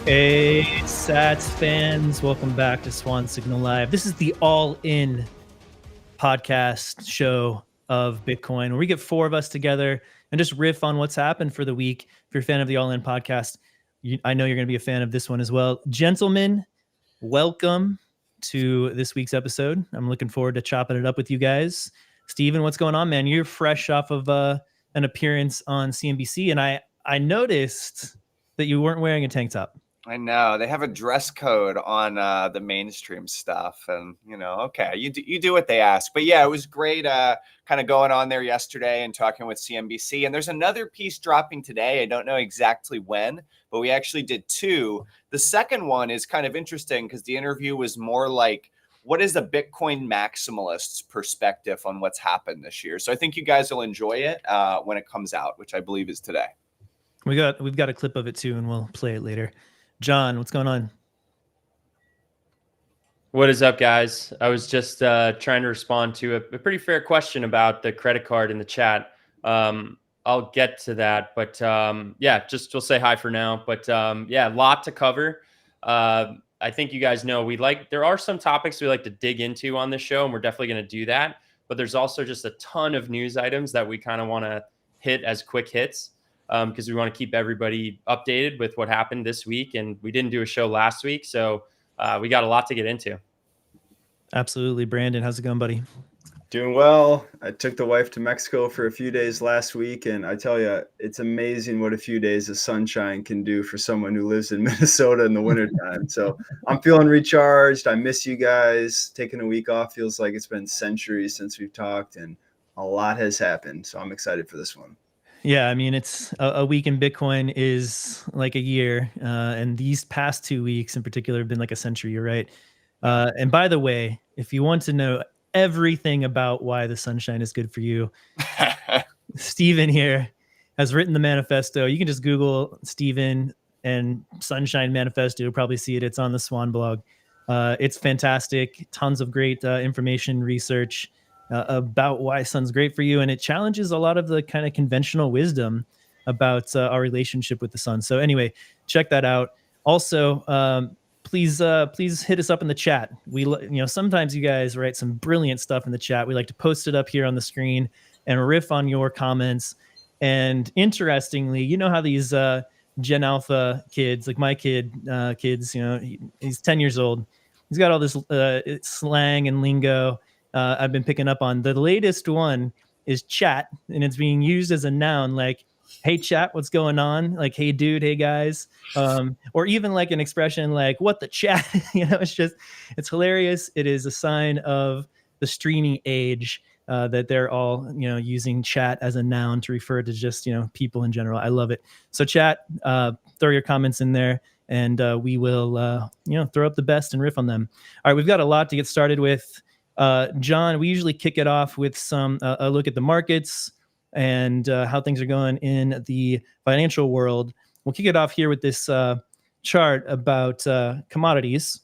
Hey, Sats fans, welcome back to Swan Signal Live. This is the all-in podcast show of Bitcoin, where we get four of us together and just riff on what's happened for the week. If you're a fan of the all-in podcast, I know you're going to be a fan of this one as well. Gentlemen, welcome to this week's episode. I'm looking forward to chopping it up with you guys. Steven, what's going on, man? You're fresh off of an appearance on CNBC, and I noticed that you weren't wearing a tank top. I know they have a dress code on the mainstream stuff, and okay, you do what they ask. But yeah, it was great, kind of going on there yesterday and talking with CNBC. And there's another piece dropping today. I don't know exactly when, but we actually did two. The second one is kind of interesting because the interview was more like, what is the Bitcoin maximalist's perspective on what's happened this year? So I think you guys will enjoy it when it comes out, which I believe is today. We've got a clip of it too, and we'll play it later. John, what's going on? What is up, guys? I was just trying to respond to a pretty fair question about the credit card in the chat. I'll get to that, but yeah, we'll say hi for now. But yeah, a lot to cover. I think you guys know there are some topics we like to dig into on this show, and we're definitely going to do that. But there's also just a ton of news items that we kind of want to hit as quick hits. Because we want to keep everybody updated with what happened this week. And we didn't do a show last week, so we got a lot to get into. Absolutely. Brandon, how's it going, buddy? Doing well. I took the wife to Mexico for a few days last week, and I tell you, it's amazing what a few days of sunshine can do for someone who lives in Minnesota in the wintertime. So I'm feeling recharged. I miss you guys. Taking a week off feels like it's been centuries since we've talked, and a lot has happened. So I'm excited for this one. Yeah, I mean, it's a week in Bitcoin is like a year. And these past 2 weeks in particular have been like a century, you're right. And by the way, if you want to know everything about why the sunshine is good for you, Steven here has written the manifesto. You can just Google Steven and Sunshine Manifesto. You'll probably see it. It's on the Swan blog. It's fantastic. Tons of great information, research about why sun's great for you, and it challenges a lot of the kind of conventional wisdom about our relationship with the sun. So anyway, check that out. Also, please hit us up in the chat. Sometimes you guys write some brilliant stuff in the chat. We like to post it up here on the screen and riff on your comments. And interestingly, you know how these Gen Alpha kids, like my kids, he's 10 years old. He's got all this slang and lingo. I've been picking up on. The latest one is chat, and it's being used as a noun, like, hey, chat, what's going on? Like, hey, dude, hey, guys. Or even like an expression like, what the chat? It's hilarious. It is a sign of the streaming age that they're all, using chat as a noun to refer to just, people in general. I love it. So chat, throw your comments in there, and we will, throw up the best and riff on them. All right, we've got a lot to get started with. John, we usually kick it off with a look at the markets and how things are going in the financial world. We'll kick it off here with this chart about commodities.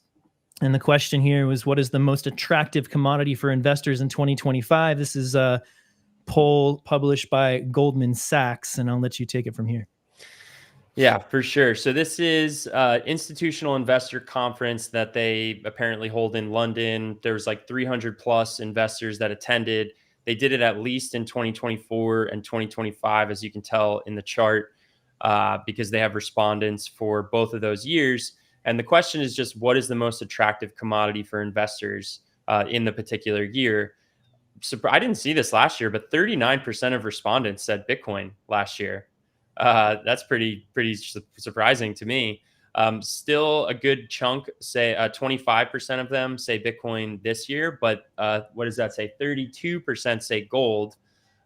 And the question here was, what is the most attractive commodity for investors in 2025? This is a poll published by Goldman Sachs, and I'll let you take it from here. Yeah, for sure. So this is institutional investor conference that they apparently hold in London. There's like 300 plus investors that attended. They did it at least in 2024 and 2025, as you can tell in the chart, because they have respondents for both of those years. And the question is just, what is the most attractive commodity for investors in the particular year? So I didn't see this last year, but 39% of respondents said Bitcoin last year. That's pretty surprising to me. Still a good chunk, say 25% of them say Bitcoin this year, but what does that say? 32% say gold.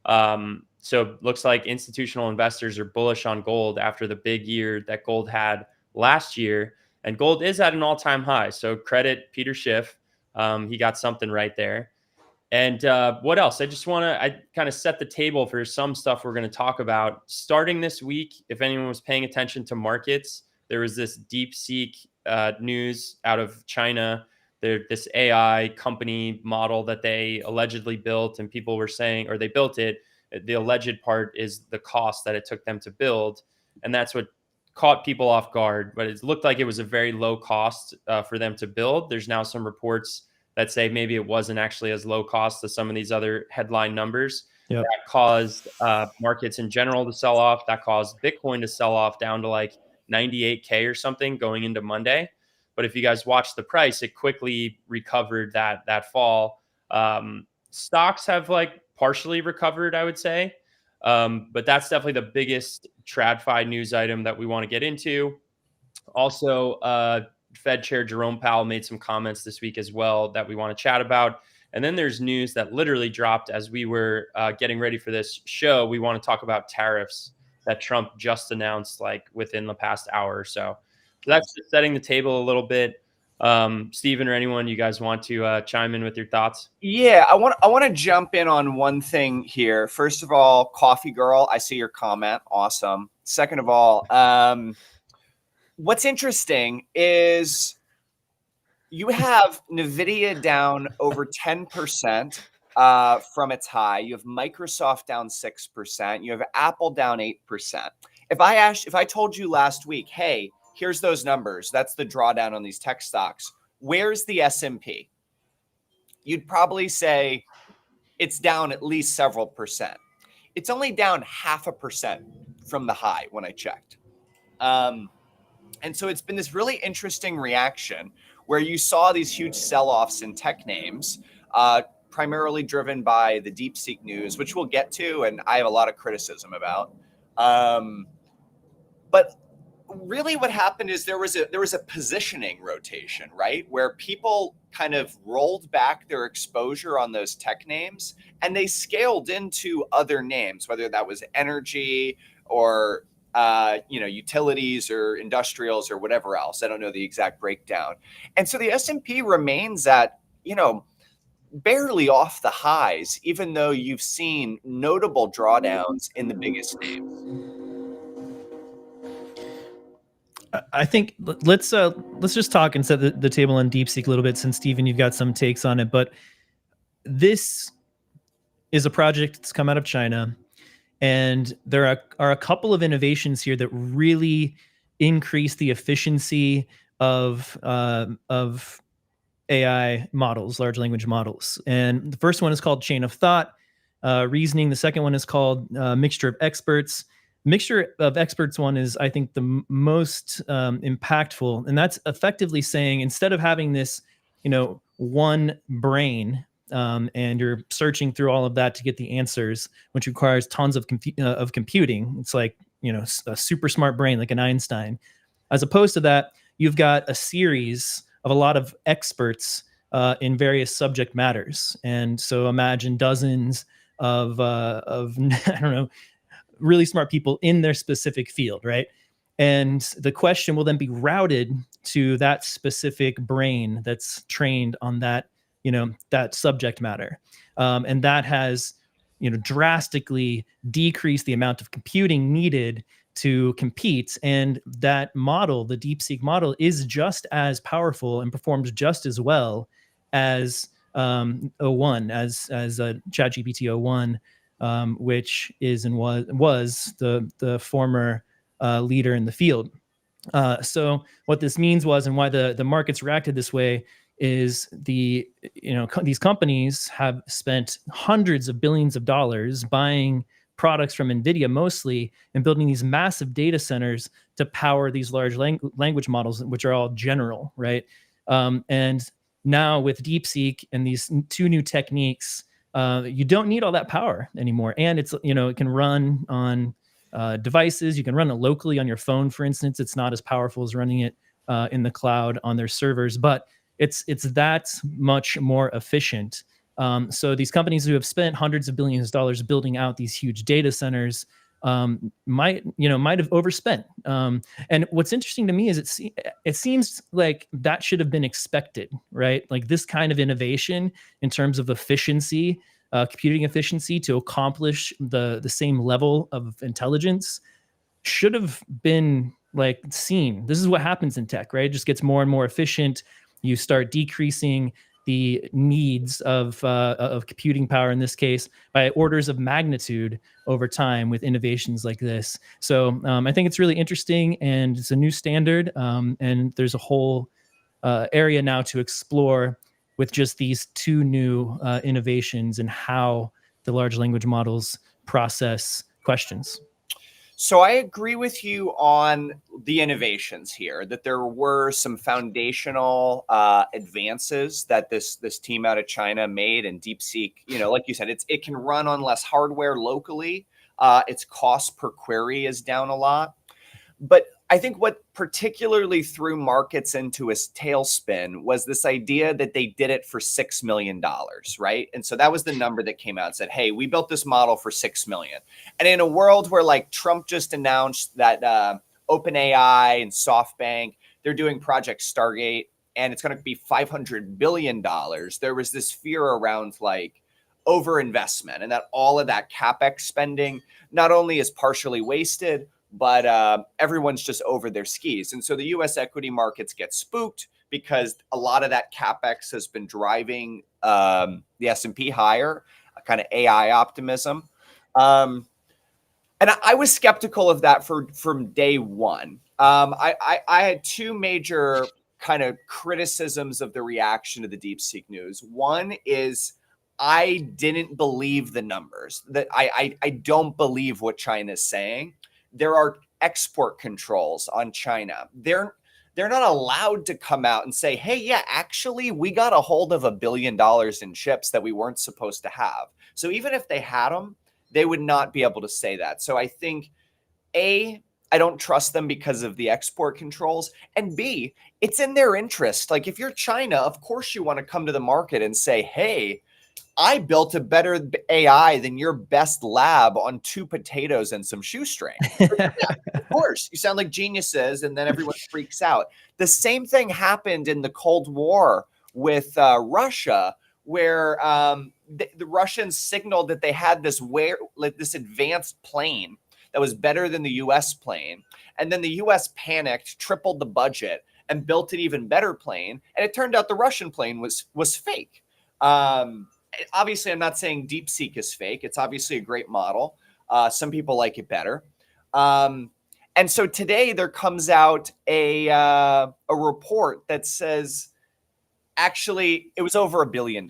So looks like institutional investors are bullish on gold after the big year that gold had last year. And gold is at an all-time high. So credit Peter Schiff. He got something right there. And what else? I kind of set the table for some stuff we're going to talk about. Starting this week, if anyone was paying attention to markets, there was this DeepSeek news out of China. This AI company model that they allegedly built, and people were saying, or they built it. The alleged part is the cost that it took them to build. And that's what caught people off guard, but it looked like it was a very low cost for them to build. There's now some reports that say maybe it wasn't actually as low cost as some of these other headline numbers. Yep. That caused markets in general to sell off. That caused Bitcoin to sell off down to like 98K or something going into Monday. But if you guys watch the price, it quickly recovered that fall. Stocks have like partially recovered, I would say. But that's definitely the biggest TradFi news item that we want to get into. Also, Fed Chair Jerome Powell made some comments this week as well that we want to chat about. And then there's news that literally dropped as we were getting ready for this show. We want to talk about tariffs that Trump just announced like within the past hour or so. So that's just setting the table a little bit. Steven or anyone, you guys want to chime in with your thoughts? Yeah, I want to jump in on one thing here. First of all, Coffee Girl, I see your comment. Awesome. Second of all, what's interesting is you have NVIDIA down over 10% from its high. You have Microsoft down 6%. You have Apple down 8%. If I told you last week, hey, here's those numbers, that's the drawdown on these tech stocks, where's the S&P? You'd probably say it's down at least several percent. It's only down 0.5% from the high when I checked. And so it's been this really interesting reaction where you saw these huge sell-offs in tech names, primarily driven by the DeepSeek news, which we'll get to, and I have a lot of criticism about. But really what happened is there was a positioning rotation, right? Where people kind of rolled back their exposure on those tech names and they scaled into other names, whether that was energy or utilities or industrials or whatever else. I don't know the exact breakdown. And so the S&P remains at, barely off the highs, even though you've seen notable drawdowns in the biggest names. I think let's just talk and set the table on DeepSeek a little bit, since Steven, you've got some takes on it. But this is a project that's come out of China, and there are a couple of innovations here that really increase the efficiency of AI models, large language models. And the first one is called chain of thought reasoning. The second one is called mixture of experts. Mixture of experts one is, I think, the most impactful, and that's effectively saying, instead of having this, one brain, and you're searching through all of that to get the answers, which requires tons of computing. It's like, a super smart brain, like an Einstein. As opposed to that, you've got a series of a lot of experts in various subject matters, and so imagine dozens of I don't know, really smart people in their specific field, right? And the question will then be routed to that specific brain that's trained on that, that subject matter. And that has, drastically decreased the amount of computing needed to compete. And that model, the DeepSeek model, is just as powerful and performs just as well as O1, as ChatGPT O1, which is and was the former leader in the field. So what this means was, and why the markets reacted this way, is these companies have spent hundreds of billions of dollars buying products from NVIDIA mostly, and building these massive data centers to power these large language models, which are all general, right? And now with DeepSeek and these two new techniques, you don't need all that power anymore. And it's, it can run on devices. You can run it locally on your phone, for instance. It's not as powerful as running it in the cloud on their servers, but it's that much more efficient. So these companies who have spent hundreds of billions of dollars building out these huge data centers might have overspent. And what's interesting to me is it seems like that should have been expected, right? Like this kind of innovation in terms of efficiency, computing efficiency to accomplish the same level of intelligence should have been seen. This is what happens in tech, right? It just gets more and more efficient. You start decreasing the needs of computing power in this case by orders of magnitude over time with innovations like this. So I think it's really interesting, and it's a new standard, and there's a whole area now to explore with just these two new innovations and how the large language models process questions. So I agree with you on the innovations here, that there were some foundational advances that this team out of China made, and DeepSeek, like you said, it can run on less hardware locally. Its cost per query is down a lot. But I think what particularly threw markets into a tailspin was this idea that they did it for $6 million, right? And so that was the number that came out and said, hey, we built this model for $6 million. And in a world where like Trump just announced that OpenAI and SoftBank, they're doing Project Stargate, and it's going to be $500 billion, there was this fear around like overinvestment, and that all of that CapEx spending not only is partially wasted, but everyone's just over their skis. And so the US equity markets get spooked because a lot of that CapEx has been driving the S&P higher, kind of AI optimism. And I was skeptical of that from day one. I had two major kind of criticisms of the reaction to the DeepSeek news. One is I didn't believe the numbers. That I don't believe what China is saying. There are export controls on China. They're not allowed to come out and say, hey, yeah, actually, we got a hold of $1 billion in chips that we weren't supposed to have. So even if they had them, they would not be able to say that. So I think, A, I don't trust them because of the export controls. And B, it's in their interest. Like if you're China, of course you want to come to the market and say, hey, I built a better AI than your best lab on 2 potatoes and some shoestring. Yeah, of course, you sound like geniuses, and then everyone freaks out. The same thing happened in the Cold War with Russia, where the Russians signaled that they had this advanced plane that was better than the U.S. plane, and then the U.S. panicked, tripled the budget, and built an even better plane. And it turned out the Russian plane was fake. Obviously, I'm not saying DeepSeek is fake. It's obviously a great model. Some people like it better. And so today there comes out a report that says, actually, it was over $1 billion,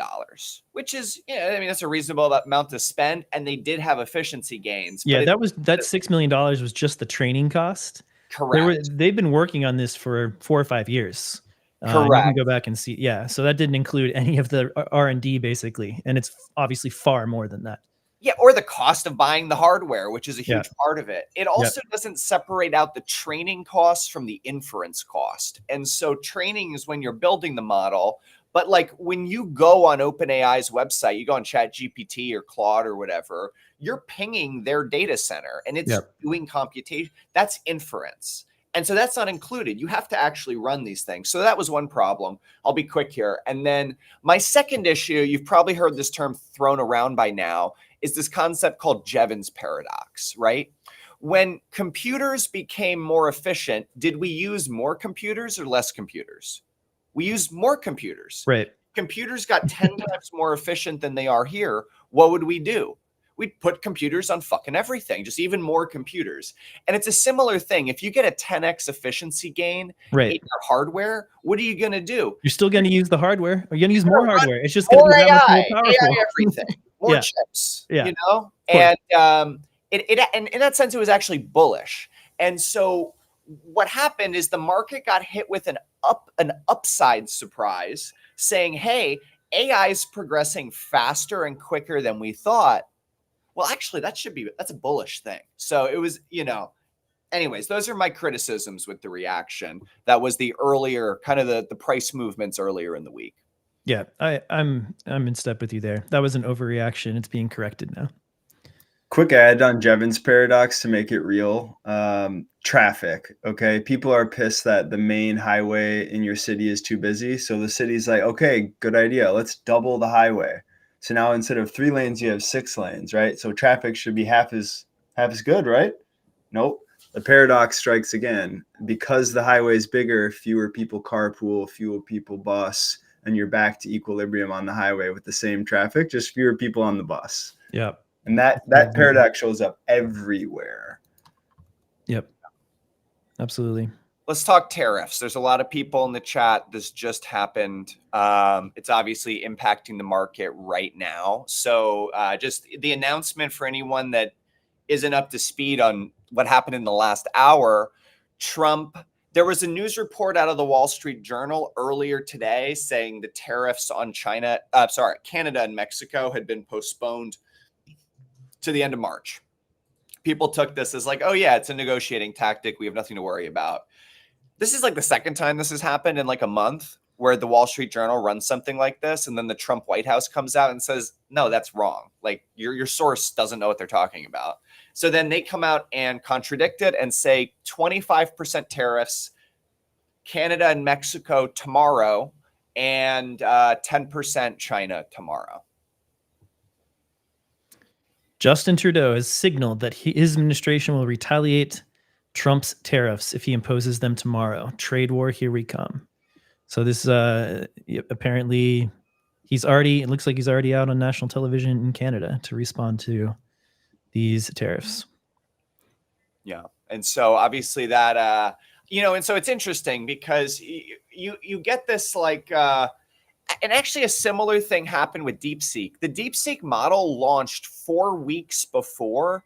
which is, that's a reasonable amount to spend. And they did have efficiency gains. Yeah, that $6 million was just the training cost. Correct. They've been working on this for 4 or 5 years. Correct. You can go back and see. Yeah. So that didn't include any of the R&D basically. And it's obviously far more than that. Yeah. Or the cost of buying the hardware, which is a huge part of it. It also doesn't separate out the training costs from the inference cost. And so training is when you're building the model. But like when you go on OpenAI's website, you go on ChatGPT or Claude or whatever, you're pinging their data center and it's doing computation. That's inference. And so that's not included. You have to actually run these things. So that was one problem. I'll be quick here. And then my second issue, you've probably heard this term thrown around by now, is this concept called Jevons paradox, right? When computers became more efficient, did we use more computers or less computers? We used more computers. Right. Computers got 10 times more efficient than they are here. What would we do? We'd put computers on fucking everything, just even more computers. And it's a similar thing. If you get a 10x efficiency gain in your hardware, what are you going to do? You're still going to use the hardware. You're going to use more hardware. It's just going to be that much more powerful. AI everything. More chips, And in that sense, it was actually bullish. And so what happened is the market got hit with an upside surprise saying, hey, AI is progressing faster and quicker than we thought. Well, actually, that's a bullish thing. So it was, anyways, those are my criticisms with the reaction. That was the earlier kind of the price movements earlier in the week. Yeah, I'm in step with you there. That was an overreaction. It's being corrected now. Quick ad on Jevons paradox to make it real. Traffic. Okay. People are pissed that the main highway in your city is too busy. So the city's like, okay, good idea. Let's double the highway. So now instead of 3 lanes, you have 6 lanes, right? So traffic should be half as good, right? Nope. The paradox strikes again. Because the highway is bigger, fewer people carpool, fewer people bus, and you're back to equilibrium on the highway with the same traffic, just fewer people on the bus. Yep. And that paradox shows up everywhere. Yep. Absolutely. Let's talk tariffs. There's a lot of people in the chat. This just happened. It's obviously impacting the market right now. So just the announcement for anyone that isn't up to speed on what happened in the last hour, there was a news report out of the Wall Street Journal earlier today saying the tariffs on Canada and Mexico had been postponed to the end of March. People took this as like, oh yeah, it's a negotiating tactic. We have nothing to worry about. This is like the second time this has happened in like a month where the Wall Street Journal runs something like this. And then the Trump White House comes out and says, no, that's wrong. Like your source doesn't know what they're talking about. So then they come out and contradict it and say 25% tariffs, Canada and Mexico tomorrow, and 10% China tomorrow. Justin Trudeau has signaled that his administration will retaliate Trump's tariffs if he imposes them tomorrow. Trade war, here we come. So this apparently it looks like he's already out on national television in Canada to respond to these tariffs. Yeah. And so obviously that, and so it's interesting because you get this like, and actually a similar thing happened with DeepSeek. The DeepSeek model launched 4 weeks before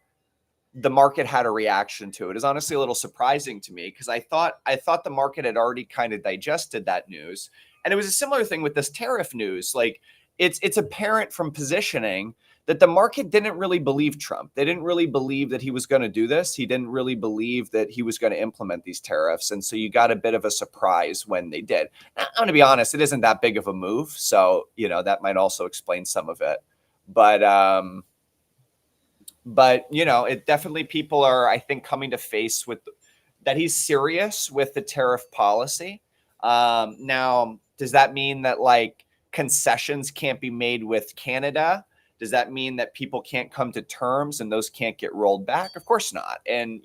the market had a reaction to it. Is honestly a little surprising to me because I thought the market had already kind of digested that news. And it was a similar thing with this tariff news. Like it's apparent from positioning that the market didn't really believe Trump. They didn't really believe that he was going to do this. He didn't really believe that he was going to implement these tariffs. And so you got a bit of a surprise when they did. Now, I'm going to be honest, it isn't that big of a move. So, that might also explain some of it. But it definitely people are, I think, coming to face with that he's serious with the tariff policy. Now, does that mean that like concessions can't be made with Canada? Does that mean that people can't come to terms and those can't get rolled back? Of course not. And,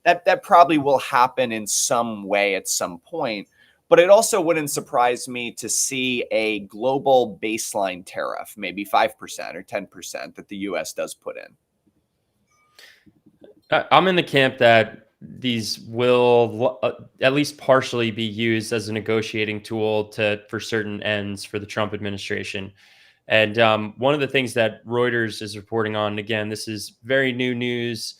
that probably will happen in some way at some point. But it also wouldn't surprise me to see a global baseline tariff, maybe 5% or 10% that the U.S. does put in. I'm in the camp that these will at least partially be used as a negotiating tool for certain ends for the Trump administration. And one of the things that Reuters is reporting on, again, this is very new news.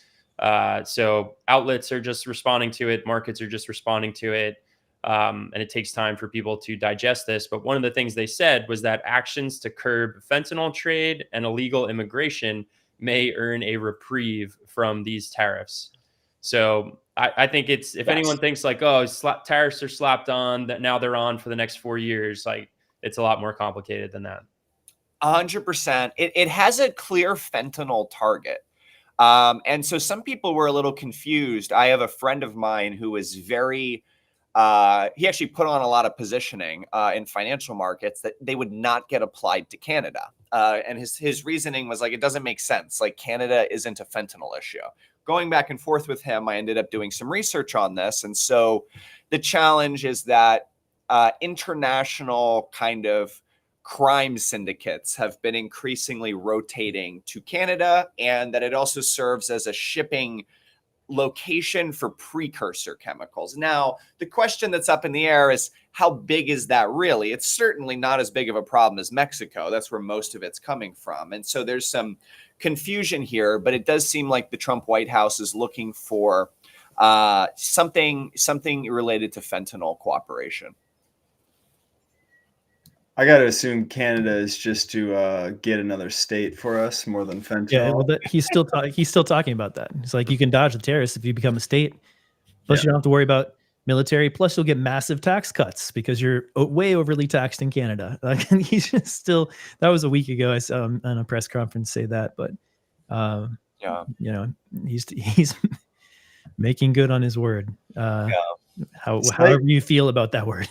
So outlets are just responding to it. Markets are just responding to it. And it takes time for people to digest this. But one of the things they said was that actions to curb fentanyl trade and illegal immigration may earn a reprieve from these tariffs. So I think if anyone thinks like, oh, tariffs are slapped on, that now they're on for the next 4 years, like it's a lot more complicated than that. 100%. It has a clear fentanyl target. And so some people were a little confused. I have a friend of mine who is he actually put on a lot of positioning in financial markets that they would not get applied to Canada. And his reasoning was like, it doesn't make sense. Like Canada isn't a fentanyl issue. Going back and forth with him, I ended up doing some research on this. And so the challenge is that international kind of crime syndicates have been increasingly rotating to Canada, and that it also serves as a shipping location for precursor chemicals. Now, the question that's up in the air is how big is that really? It's certainly not as big of a problem as Mexico. That's where most of it's coming from. And so there's some confusion here, but it does seem like the Trump White House is looking for something related to fentanyl cooperation. I got to assume Canada is just to get another state for us more than fentanyl. Yeah, well, he's still talking about that. It's like you can dodge the tariffs if you become a state. Plus, you don't have to worry about military. Plus, you'll get massive tax cuts because you're way overly taxed in Canada. Like he's just still. That was a week ago. I saw him on a press conference say that, but he's making good on his word. However you feel about that word.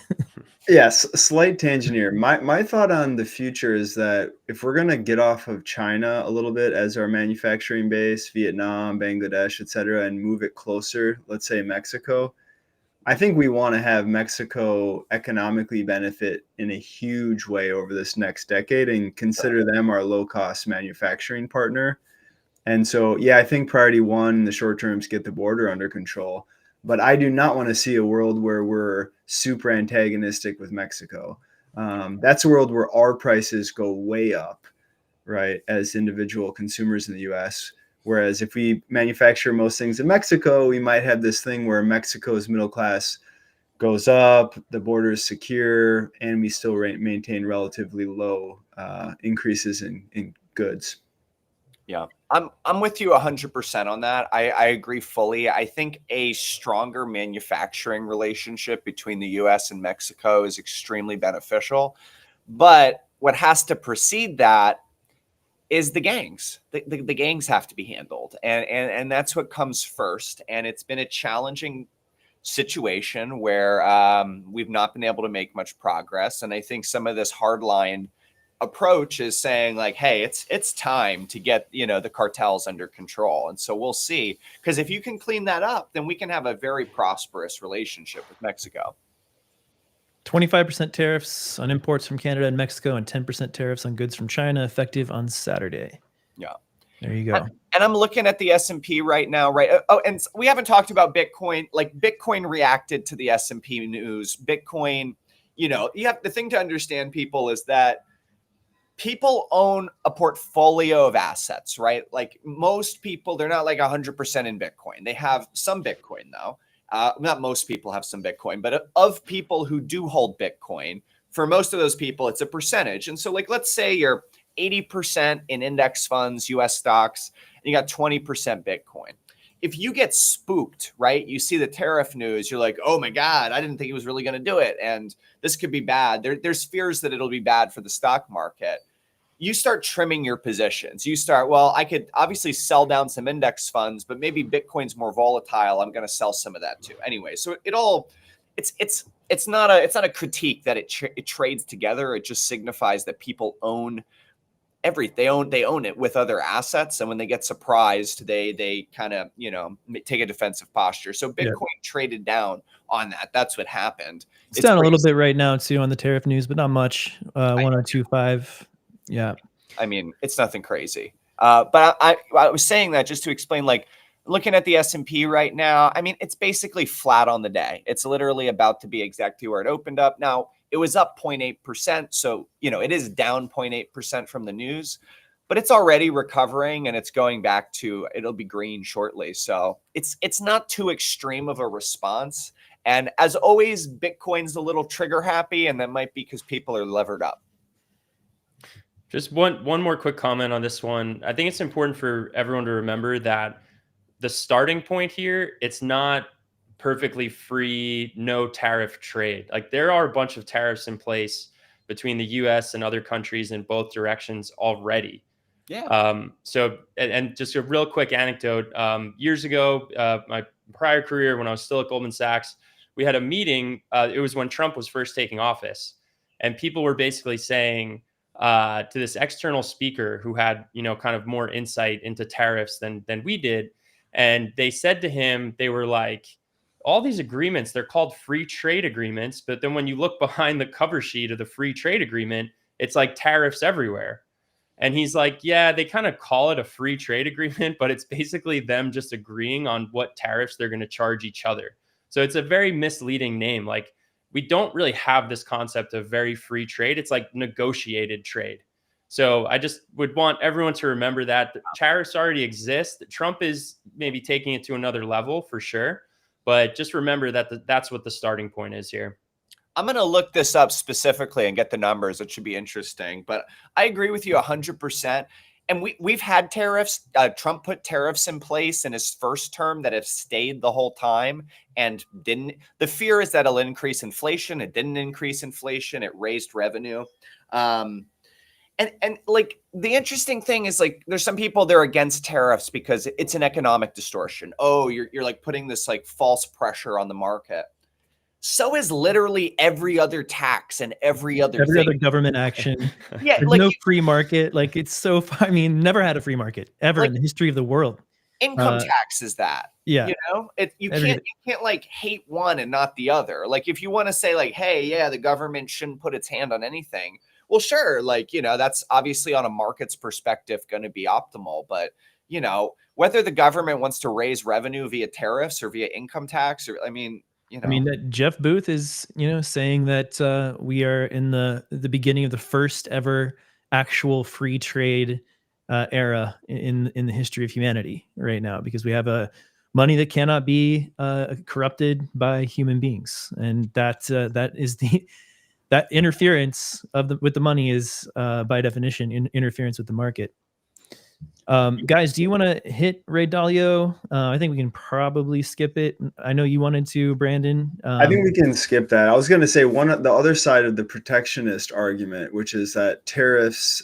Yes, slight tangent here. My thought on the future is that if we're going to get off of China a little bit as our manufacturing base, Vietnam, Bangladesh, et cetera, and move it closer, let's say Mexico, I think we want to have Mexico economically benefit in a huge way over this next decade and consider them our low-cost manufacturing partner. And so, yeah, I think priority one in the short term is get the border under control. But I do not want to see a world where we're super antagonistic with Mexico. That's a world where our prices go way up, right, as individual consumers in the US. Whereas if we manufacture most things in Mexico, we might have this thing where Mexico's middle class goes up, the border is secure, and we still maintain relatively low increases in goods. Yeah, I'm with you 100% on that. I agree fully. I think a stronger manufacturing relationship between the US and Mexico is extremely beneficial. But what has to precede that is the gangs. The gangs have to be handled. And that's what comes first. And it's been a challenging situation where we've not been able to make much progress. And I think some of this hardline approach is saying like, hey, it's time to get, the cartels under control. And so we'll see, because if you can clean that up, then we can have a very prosperous relationship with Mexico. 25% tariffs on imports from Canada and Mexico and 10% tariffs on goods from China effective on Saturday. Yeah. There you go. And I'm looking at the S&P right now, right? Oh, and we haven't talked about Bitcoin. Like Bitcoin reacted to the S&P news. Bitcoin, the thing to understand, people, is that people own a portfolio of assets, right? Like most people, they're not like 100% in Bitcoin. They have some Bitcoin though. Not most people have some Bitcoin, but of people who do hold Bitcoin, for most of those people, it's a percentage. And so like, let's say you're 80% in index funds, US stocks, and you got 20% Bitcoin. If you get spooked, right? You see the tariff news, you're like, oh my God, I didn't think he was really going to do it. And this could be bad. There's fears that it'll be bad for the stock market. You start trimming your positions. You start, well, I could obviously sell down some index funds, but maybe Bitcoin's more volatile. I'm going to sell some of that too. Anyway, so it's not a critique that it trades together. It just signifies that people own they own it with other assets, and when they get surprised, they kind of take a defensive posture. So Bitcoin traded down on that. That's what happened. It's down a little bit right now too on the tariff news, but not much. 1025. Yeah, I mean, it's nothing crazy. But I was saying that just to explain, like, looking at the S&P right now, I mean, it's basically flat on the day. It's literally about to be exactly where it opened up. Now, it was up 0.8%. So, it is down 0.8% from the news, but it's already recovering and it's going back to, it'll be green shortly. So it's not too extreme of a response. And as always, Bitcoin's a little trigger happy, and that might be because people are levered up. Just one more quick comment on this one. I think it's important for everyone to remember that the starting point here, it's not perfectly free, no tariff trade. Like there are a bunch of tariffs in place between the US and other countries in both directions already. Yeah. So just a real quick anecdote. Years ago, my prior career, when I was still at Goldman Sachs, we had a meeting. It was when Trump was first taking office, and people were basically saying to this external speaker who had, kind of more insight into tariffs than we did. And they said to him, they were like, all these agreements, they're called free trade agreements. But then when you look behind the cover sheet of the free trade agreement, it's like tariffs everywhere. And he's like, yeah, they kind of call it a free trade agreement, but it's basically them just agreeing on what tariffs they're going to charge each other. So it's a very misleading name. Like we don't really have this concept of very free trade. It's like negotiated trade. So I just would want everyone to remember that tariffs already exist. Trump is maybe taking it to another level for sure. But just remember that that's what the starting point is here. I'm going to look this up specifically and get the numbers. It should be interesting. But I agree with you 100%. And we've had tariffs. Trump put tariffs in place in his first term that have stayed the whole time and didn't. The fear is that it'll increase inflation. It didn't increase inflation. It raised revenue. And like the interesting thing is like there's some people they're against tariffs because it's an economic distortion. Oh, you're like putting this like false pressure on the market. So is literally every other tax and every other government action. Yeah, there's like no free market. Like it's so. I mean, never had a free market ever in the history of the world. income tax is that. Yeah. You know, you can't like hate one and not the other. Like if you want to say like, hey, yeah, the government shouldn't put its hand on anything. Well, sure. Like, you know, that's obviously on a market's perspective going to be optimal. But, you know, whether the government wants to raise revenue via tariffs or via income tax, or, I mean, you know. I mean, that Jeff Booth is, you know, saying that we are in the beginning of the first ever actual free trade era in the history of humanity right now, because we have a money that cannot be corrupted by human beings, and that is that interference with the money is by definition interference with the market. Guys, do you want to hit Ray Dalio? I think we can probably skip it. I know you wanted to, Brandon. I think we can skip that. I was going to say the other side of the protectionist argument, which is that tariffs,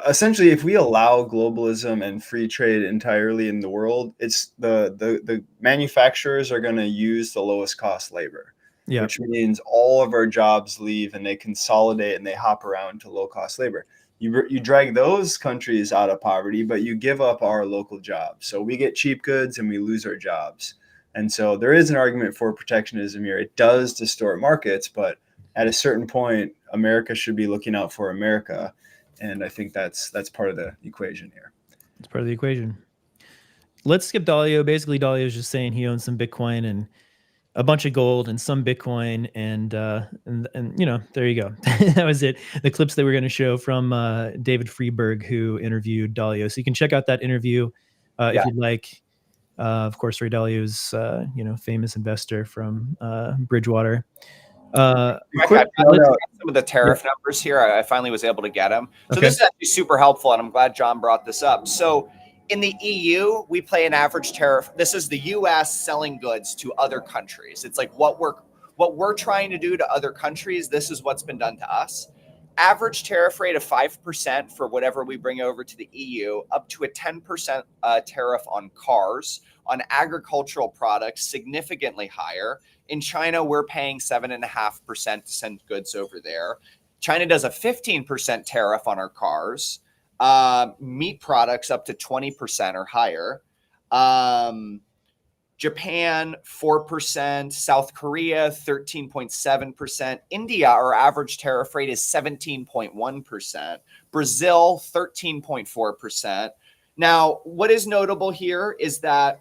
essentially, if we allow globalism and free trade entirely in the world, it's the manufacturers are going to use the lowest cost labor, which means all of our jobs leave and they consolidate and they hop around to low cost labor. You drag those countries out of poverty, but you give up our local jobs. So we get cheap goods and we lose our jobs. And so there is an argument for protectionism here. It does distort markets, but at a certain point, America should be looking out for America. And I think that's part of the equation here. It's part of the equation. Let's skip Dalio. Basically, Dalio is just saying he owns some Bitcoin and a bunch of gold and some Bitcoin, and you know, there you go. That was it. The clips that we're going to show from David Freeberg, who interviewed Dalio. So you can check out that interview if you'd like. Of course, Ray Dalio is you know, famous investor from Bridgewater. I've got some of the tariff numbers here. I finally was able to get them. So this is actually super helpful, and I'm glad John brought this up. So in the EU, we pay an average tariff. This is the US selling goods to other countries. It's like what we're trying to do to other countries. This is what's been done to us. Average tariff rate of 5% for whatever we bring over to the EU, up to a 10% tariff on cars, on agricultural products, significantly higher. In China, we're paying 7.5% to send goods over there. China does a 15% tariff on our cars. Meat products up to 20% or higher. Japan, 4%. South Korea, 13.7%. India, our average tariff rate is 17.1%. Brazil, 13.4%. Now, what is notable here is that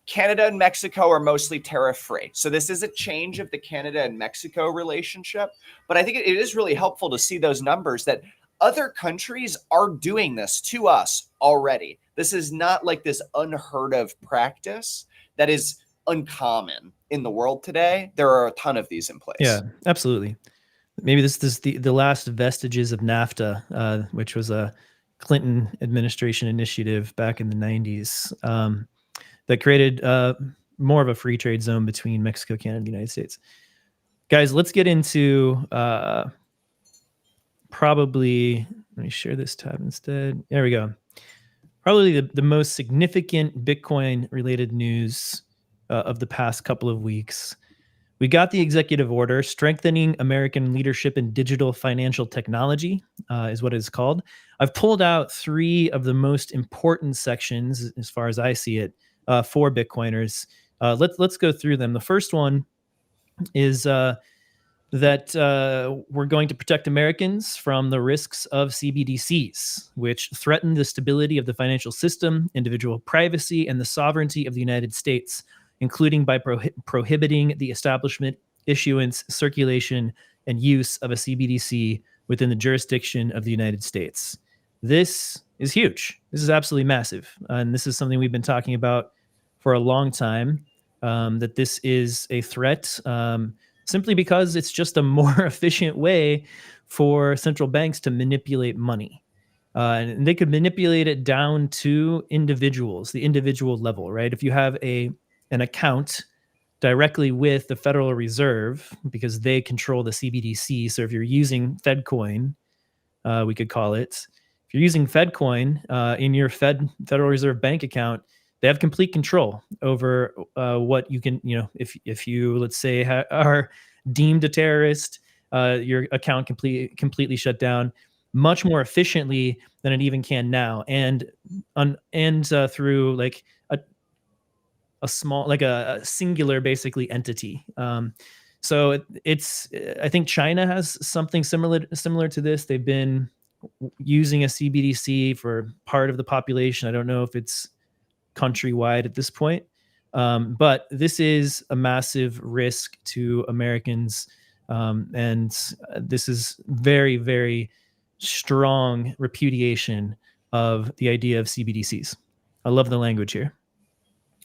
Canada and Mexico are mostly tariff-free. So this is a change of the Canada and Mexico relationship. But I think it is really helpful to see those numbers that other countries are doing this to us already. This is not like this unheard of practice that is uncommon in the world today. There are a ton of these in place. Yeah, absolutely. Maybe this is the last vestiges of NAFTA, which was a Clinton administration initiative back in the 90s that created more of a free trade zone between Mexico, Canada, and the United States. Guys, let's get into probably, let me share this tab instead. There we go. Probably the most significant Bitcoin related news of the past couple of weeks. We got the executive order strengthening American leadership in digital financial technology, is what it's called. I've pulled out 3 of the most important sections, as far as I see it, for Bitcoiners. Let's go through them. The first one is that we're going to protect Americans from the risks of CBDCs, which threaten the stability of the financial system, individual privacy, and the sovereignty of the United States, including by prohibiting the establishment, issuance, circulation, and use of a CBDC within the jurisdiction of the United States. This is huge. This is absolutely massive. And this is something we've been talking about for a long time, that this is a threat, simply because it's just a more efficient way for central banks to manipulate money. And they could manipulate it down to individuals, the individual level, right? If you have an account directly with the Federal Reserve, because they control the CBDC. So if you're using FedCoin, we could call it, if you're using FedCoin in your Federal Reserve bank account, they have complete control over what you can, you know, if you, let's say, are deemed a terrorist, your account completely shut down. much more efficiently than it even can now, and through like a small, like a singular basically entity. So it's I think China has something similar to this. They've been using a CBDC for part of the population. I don't know if it's countrywide at this point, but this is a massive risk to Americans, and this is very, very strong repudiation of the idea of CBDCs. I love the language here.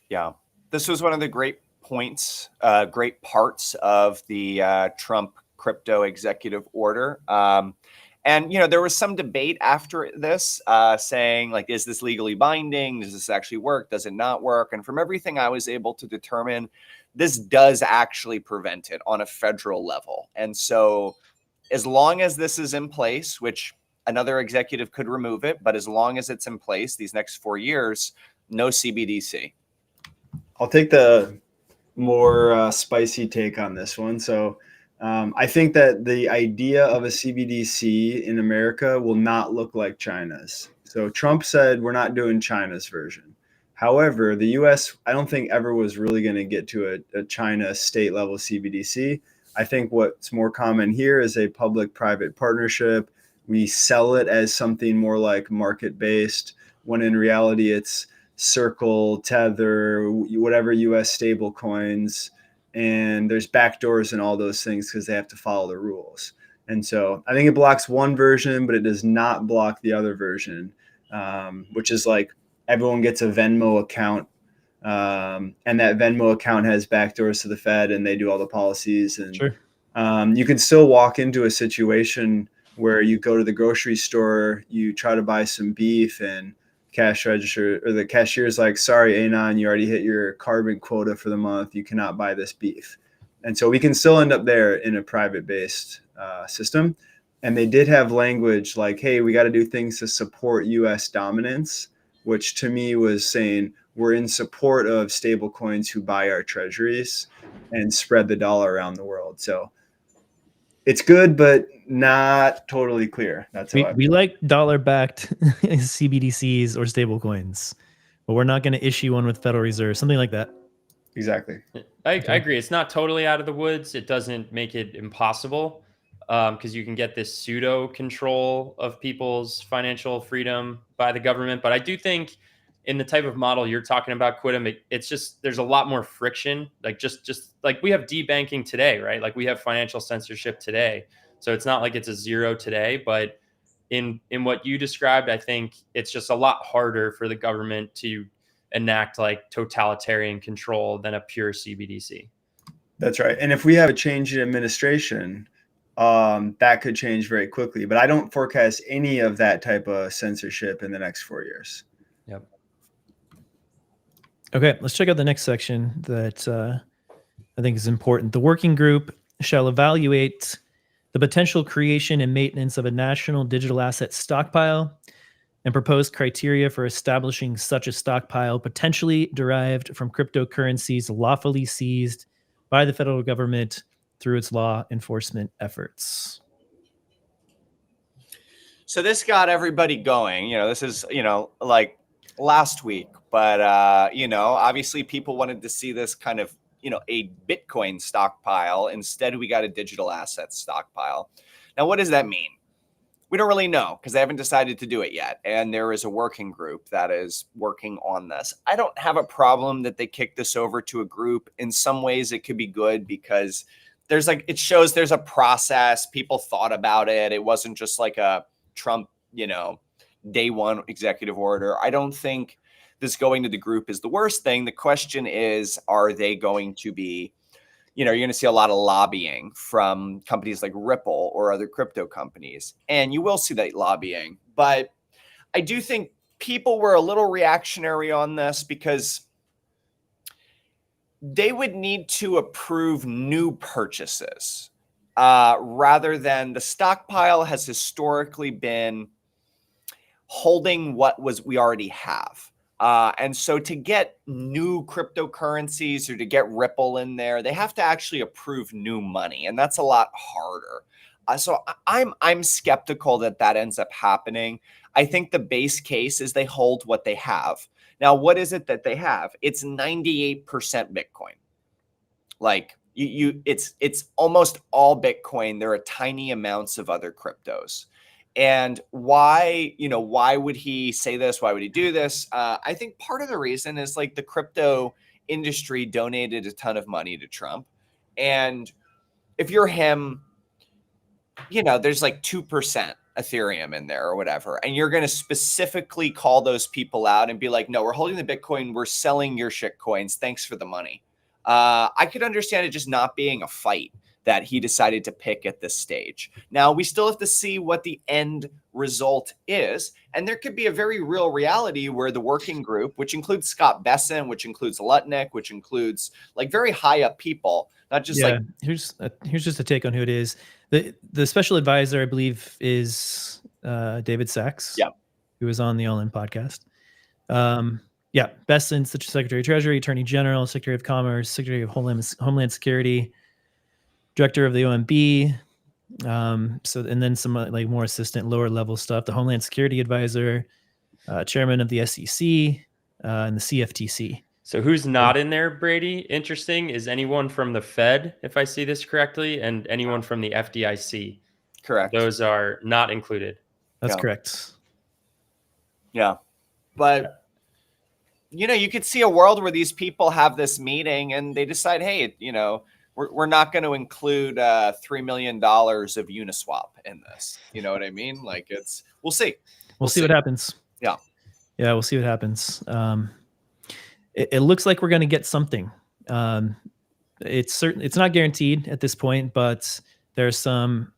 Yeah, this was one of the great points, great parts of the Trump crypto executive order. And, there was some debate after this saying, like, is this legally binding? Does this actually work? Does it not work? And from everything I was able to determine, this does actually prevent it on a federal level. And so as long as this is in place, which another executive could remove it, but as long as it's in place these next 4 years, no CBDC. I'll take the more spicy take on this one. So I think that the idea of a CBDC in America will not look like China's. So Trump said we're not doing China's version. However, the US, I don't think ever was really going to get to a China state level CBDC. I think what's more common here is a public-private partnership. We sell it as something more like market-based, when in reality it's Circle, Tether, whatever US stable coins, and there's backdoors and all those things because they have to follow the rules. And so I think it blocks one version, but it does not block the other version, which is like everyone gets a Venmo account, and that Venmo account has backdoors to the Fed, and they do all the policies. And Sure. You can still walk into a situation where you go to the grocery store, you try to buy some beef, and cash register or the cashier is like, sorry, Anon, you already hit your carbon quota for the month. You cannot buy this beef. And so we can still end up there in a private based system. And they did have language like, hey, we got to do things to support US dominance, which to me was saying we're in support of stable coins who buy our treasuries and spread the dollar around the world. So it's good, but not totally clear. That's how we like dollar-backed CBDCs or stable coins, but we're not going to issue one with Federal Reserve, something like that. Exactly. I agree. It's not totally out of the woods. It doesn't make it impossible, because you can get this pseudo control of people's financial freedom by the government. But I do think in the type of model you're talking about, Quidam, it's just there's a lot more friction. Like just like we have debanking today, right? Like we have financial censorship today. So it's not like it's a zero today, but in what you described, I think it's just a lot harder for the government to enact like totalitarian control than a pure CBDC. That's right. And if we have a change in administration, that could change very quickly. But I don't forecast any of that type of censorship in the next 4 years. Yep. Okay, let's check out the next section that I think is important. The working group shall evaluate the potential creation and maintenance of a national digital asset stockpile and propose criteria for establishing such a stockpile potentially derived from cryptocurrencies lawfully seized by the federal government through its law enforcement efforts. So this got everybody going. This is, like last week, but, obviously people wanted to see this kind of, a Bitcoin stockpile. Instead, we got a digital asset stockpile. Now, what does that mean? We don't really know because they haven't decided to do it yet. And there is a working group that is working on this. I don't have a problem that they kick this over to a group. In some ways, it could be good because it shows there's a process. People thought about it. It wasn't just like a Trump, day one executive order. I don't think this going to the group is the worst thing. The question is, are they going to be, you're going to see a lot of lobbying from companies like Ripple or other crypto companies. And you will see that lobbying. But I do think people were a little reactionary on this because they would need to approve new purchases rather than the stockpile has historically been holding what we already have. And so to get new cryptocurrencies or to get Ripple in there, they have to actually approve new money. And that's a lot harder. I'm skeptical that ends up happening. I think the base case is they hold what they have. Now, what is it that they have? It's 98% Bitcoin. Like it's almost all Bitcoin. There are tiny amounts of other cryptos. And why would he say this? Why would he do this? I think part of the reason is like the crypto industry donated a ton of money to Trump. And if you're him, there's like 2% Ethereum in there or whatever. And you're going to specifically call those people out and be like, no, we're holding the Bitcoin. We're selling your shit coins. Thanks for the money. I could understand it just not being a fight that he decided to pick at this stage. Now, we still have to see what the end result is. And there could be a very real reality where the working group, which includes Scott Besson, which includes Lutnick, which includes like very high up people, not just like... Here's just a take on who it is. The special advisor, I believe, is David Sachs, who was on the All In podcast. Besson, Secretary of Treasury, Attorney General, Secretary of Commerce, Secretary of Homeland Security, Director of the OMB. And then some like more assistant, lower level stuff. The Homeland Security Advisor, Chairman of the SEC, and the CFTC. So who's not in there, Brady? Interesting. Is anyone from the Fed, if I see this correctly, and anyone from the FDIC? Correct. Those are not included. That's correct. Yeah. But, you could see a world where these people have this meeting and they decide, hey, we're not going to include $3 million of Uniswap in this. You know what I mean? Like we'll see. We'll see what happens. Yeah. Yeah, we'll see what happens. It looks like we're going to get something. It's not guaranteed at this point, but there's some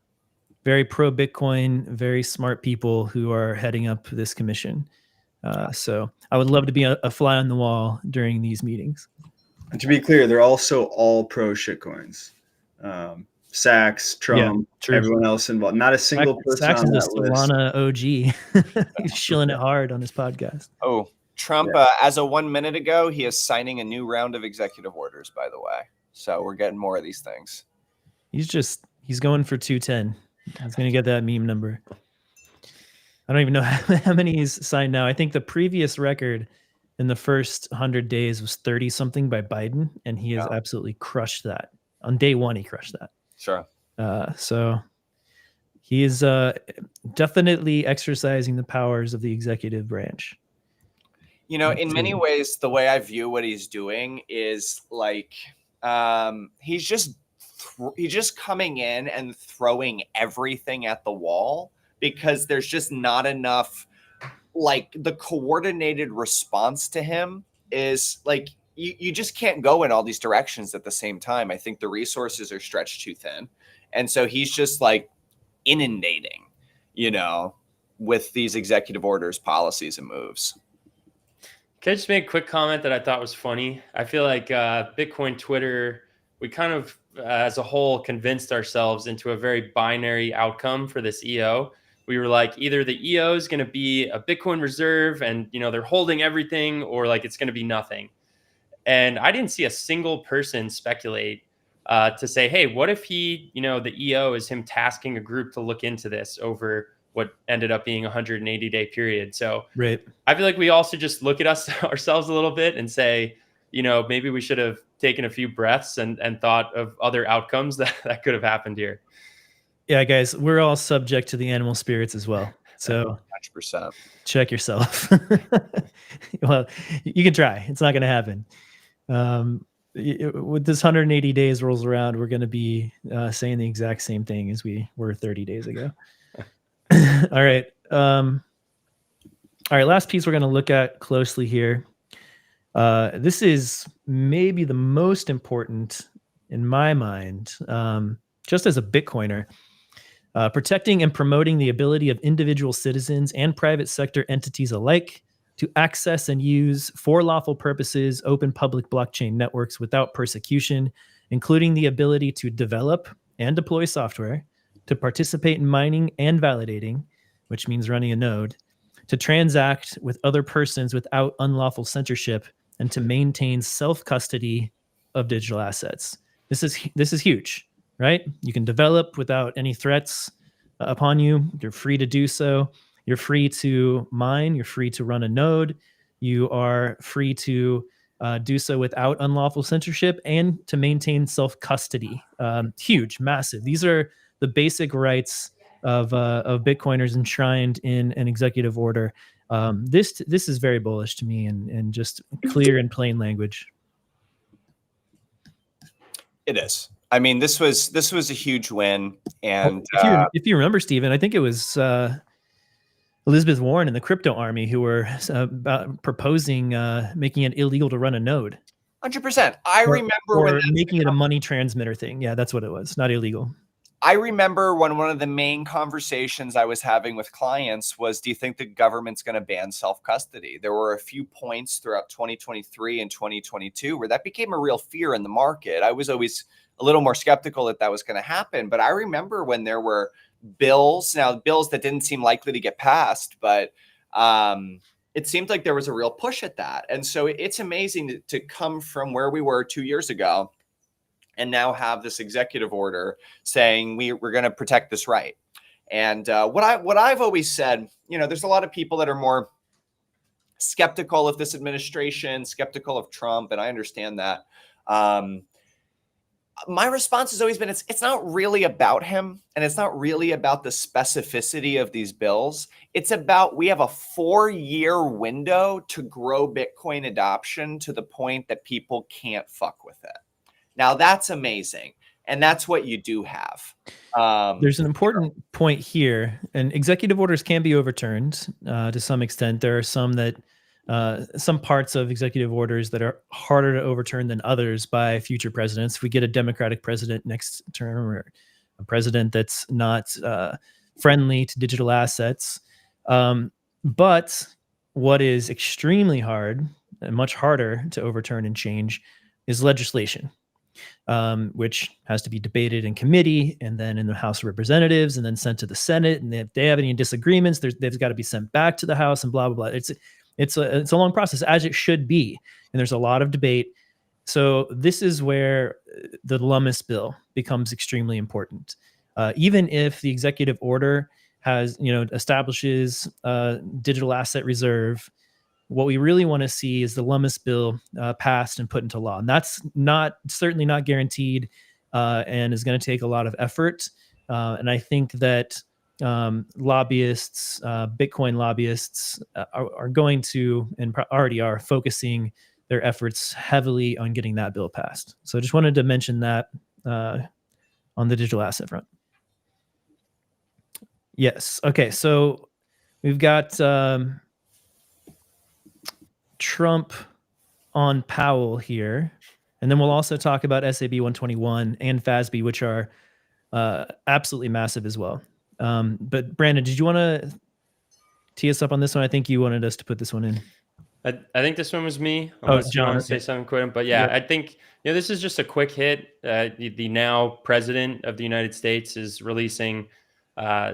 very pro Bitcoin, very smart people who are heading up this commission. So I would love to be a fly on the wall during these meetings. And to be clear, they're also all pro shitcoins. Sachs, Trump, everyone else involved. Not a single person Sachs on is that a list. Solana OG. He's shilling it hard on his podcast. Oh, Trump, as of 1 minute ago, he is signing a new round of executive orders, by the way. So we're getting more of these things. He's going for 210. He's going to get that meme number. I don't even know how many he's signed now. I think the previous record in the first 100 days was 30 something by Biden, and he has absolutely crushed that. On day one, he crushed that. Sure. So he is definitely exercising the powers of the executive branch. In many ways, the way I view what he's doing is like he's just coming in and throwing everything at the wall because there's just not enough. Like the coordinated response to him is like you just can't go in all these directions at the same time. I think the resources are stretched too thin, and so he's just like inundating, with these executive orders, policies, and moves. Can I just make a quick comment that I thought was funny? I feel like Bitcoin Twitter, we kind of, as a whole, convinced ourselves into a very binary outcome for this EO. We were like, either the EO is going to be a Bitcoin reserve and, they're holding everything, or like it's going to be nothing. And I didn't see a single person speculate to say, hey, what if the EO is him tasking a group to look into this over what ended up being a 180-day period. So I feel like we also just look at ourselves a little bit and say, maybe we should have taken a few breaths and thought of other outcomes that could have happened here. Yeah, guys, we're all subject to the animal spirits as well. So 100%. Check yourself. Well, you can try. It's not going to happen. With this 180 days rolls around, we're going to be saying the exact same thing as we were 30 days ago. All right. Last piece we're going to look at closely here. This is maybe the most important in my mind, just as a Bitcoiner. Protecting and promoting the ability of individual citizens and private sector entities alike to access and use for lawful purposes open public blockchain networks without persecution, including the ability to develop and deploy software, to participate in mining and validating, which means running a node, to transact with other persons without unlawful censorship, and to maintain self-custody of digital assets. This is huge, right? You can develop without any threats upon you. You're free to do so. You're free to mine. You're free to run a node. You are free to do so without unlawful censorship and to maintain self-custody. Huge, massive. These are the basic rights of Bitcoiners enshrined in an executive order. This is very bullish to me and just clear and plain language. It is. I mean, this was a huge win. And if you remember, Steven, I think it was Elizabeth Warren and the crypto army who were proposing making it illegal to run a node. 100%. I remember or making it a money transmitter thing. Yeah, that's what it was. Not illegal. I remember when one of the main conversations I was having with clients was, do you think the government's going to ban self-custody? There were a few points throughout 2023 and 2022 where that became a real fear in the market. I was always a little more skeptical that was going to happen. But I remember when there were bills that didn't seem likely to get passed, but it seemed like there was a real push at that. And so it's amazing to come from where we were 2 years ago and now have this executive order saying we're going to protect this right. And what I've always said, there's a lot of people that are more skeptical of this administration, skeptical of Trump, and I understand that. My response has always been, it's not really about him, and it's not really about the specificity of these bills. It's about, we have a 4-year window to grow Bitcoin adoption to the point that people can't fuck with it. Now that's amazing. And that's what you do have. There's an important point here, and executive orders can be overturned to some extent. There are some parts of executive orders that are harder to overturn than others by future presidents. If we get a Democratic president next term, or a president that's not friendly to digital assets. But what is extremely hard and much harder to overturn and change is legislation. Which has to be debated in committee and then in the House of Representatives and then sent to the Senate. And if they have any disagreements, they've got to be sent back to the House and blah, blah, blah. It's a long process, as it should be. And there's a lot of debate. So this is where the Looms bill becomes extremely important. Even if the executive order establishes a digital asset reserve, what we really want to see is the Looms bill passed and put into law. And that's certainly not guaranteed and is going to take a lot of effort. And I think that lobbyists, Bitcoin lobbyists are going to, and already are, focusing their efforts heavily on getting that bill passed. So I just wanted to mention that on the digital asset front. Yes. Okay. So we've got Trump on Powell here. And then we'll also talk about SAB 121 and FASB, which are absolutely massive as well. But Brandon, did you want to tee us up on this one? I think you wanted us to put this one in. I think this one was me. Unless John, you want to say something quick. But yeah, I think this is just a quick hit. The now president of the United States is releasing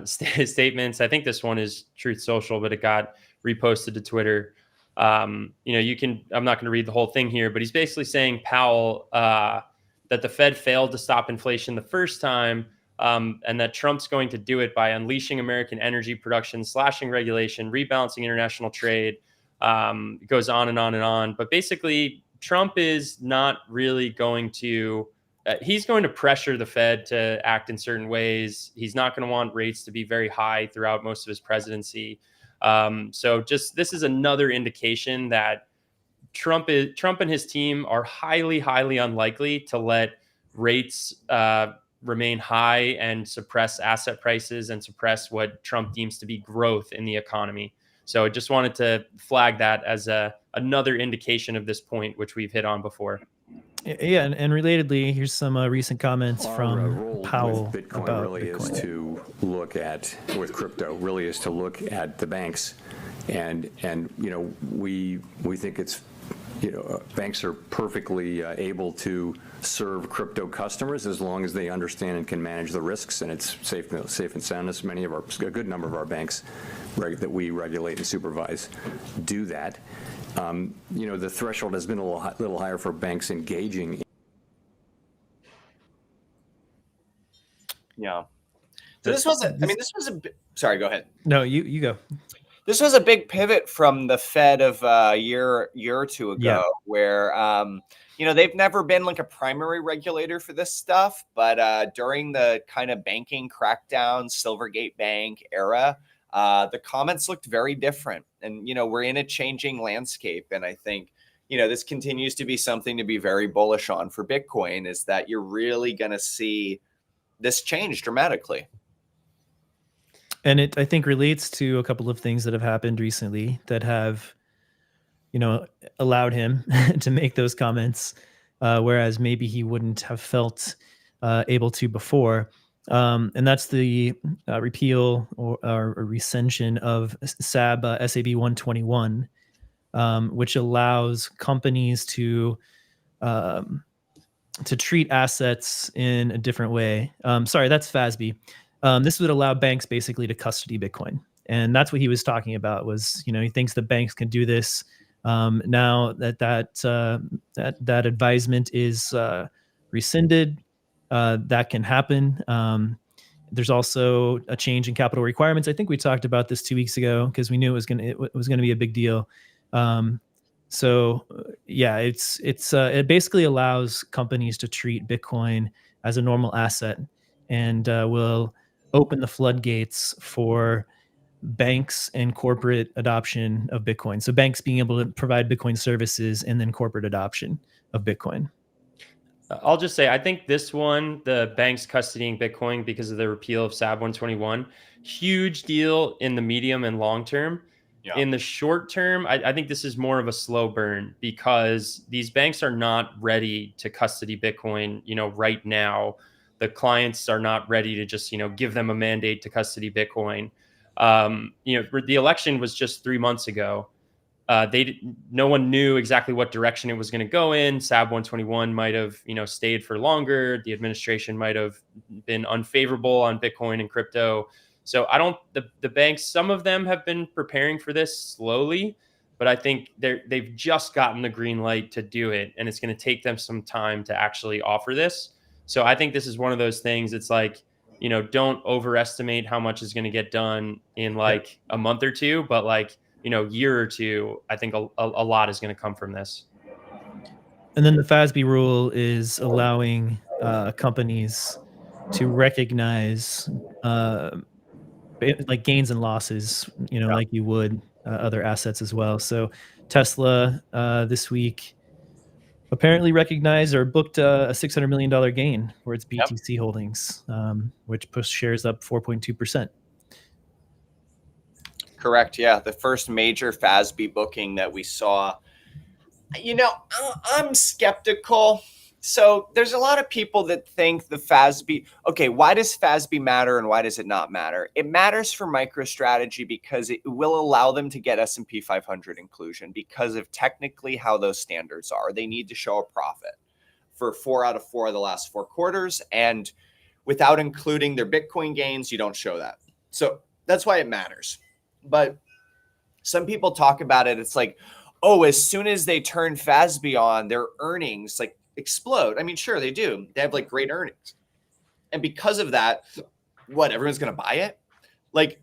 statements. I think this one is Truth Social, but it got reposted to Twitter. I'm not going to read the whole thing here, but he's basically saying Powell that the Fed failed to stop inflation the first time, and that Trump's going to do it by unleashing American energy production, slashing regulation, rebalancing international trade. It goes on and on and on. But basically, Trump is not really going to, he's going to pressure the Fed to act in certain ways. He's not going to want rates to be very high throughout most of his presidency. So this is another indication that Trump and his team are highly, highly unlikely to let rates remain high and suppress asset prices and suppress what Trump deems to be growth in the economy. So I just wanted to flag that as another indication of this point, which we've hit on before. Yeah, and relatedly, here's some recent comments from Powell Bitcoin about really Bitcoin. is to look at, with crypto, really is to look at the banks, and we think it's, banks are perfectly able to serve crypto customers as long as they understand and can manage the risks, and it's safe and sound. As a good number of our banks that we regulate and supervise do that. The threshold has been a little higher for banks engaging. Yeah. So this was sorry, go ahead. No, you go. This was a big pivot from the Fed of a year or two ago, where they've never been like a primary regulator for this stuff, but during the kind of banking crackdown, Silvergate Bank era, the comments looked very different, and we're in a changing landscape, and I think this continues to be something to be very bullish on for Bitcoin, is that you're really going to see this change dramatically. And it, I think, relates to a couple of things that have happened recently that have, allowed him to make those comments, whereas maybe he wouldn't have felt able to before. And that's the repeal or rescission of SAB 121, which allows companies to treat assets in a different way. Sorry, that's FASB. This would allow banks basically to custody Bitcoin. And that's what he was talking about was, he thinks the banks can do this. Now that advisement is rescinded, that can happen. There's also a change in capital requirements. I think we talked about this 2 weeks ago because we knew it was going to be a big deal. It basically allows companies to treat Bitcoin as a normal asset, and will open the floodgates for banks and corporate adoption of Bitcoin. So banks being able to provide Bitcoin services, and then corporate adoption of Bitcoin. I'll just say, I think this one, the banks custodying Bitcoin because of the repeal of SAB 121, huge deal in the medium and long term. Yeah. In the short term, I think this is more of a slow burn because these banks are not ready to custody Bitcoin, right now. The clients are not ready to just, give them a mandate to custody Bitcoin. The election was just 3 months ago. No one knew exactly what direction it was going to go in. SAB 121 might have, stayed for longer. The administration might have been unfavorable on Bitcoin and crypto. So the banks, some of them have been preparing for this slowly, but I think they've just gotten the green light to do it. And it's going to take them some time to actually offer this. So I think this is one of those things. It's like, don't overestimate how much is going to get done in like a month or two, but like, year or two, I think a lot is going to come from this. And then the FASB rule is allowing companies to recognize like gains and losses, like you would other assets as well. So Tesla this week apparently recognized or booked a $600 million gain for its BTC holdings, which pushed shares up 4.2%. Correct. Yeah. The first major FASB booking that we saw. I'm skeptical. So there's a lot of people that think the FASB, okay, why does FASB matter and why does it not matter? It matters for MicroStrategy because it will allow them to get S&P 500 inclusion because of technically how those standards are. They need to show a profit for 4 out of 4 of the last 4 quarters. And without including their Bitcoin gains, you don't show that. So that's why it matters. But some people talk about it. It's like, oh, as soon as they turn FASB on, their earnings like explode. I mean, sure, they do. They have like great earnings. And because of that, what, everyone's going to buy it? Like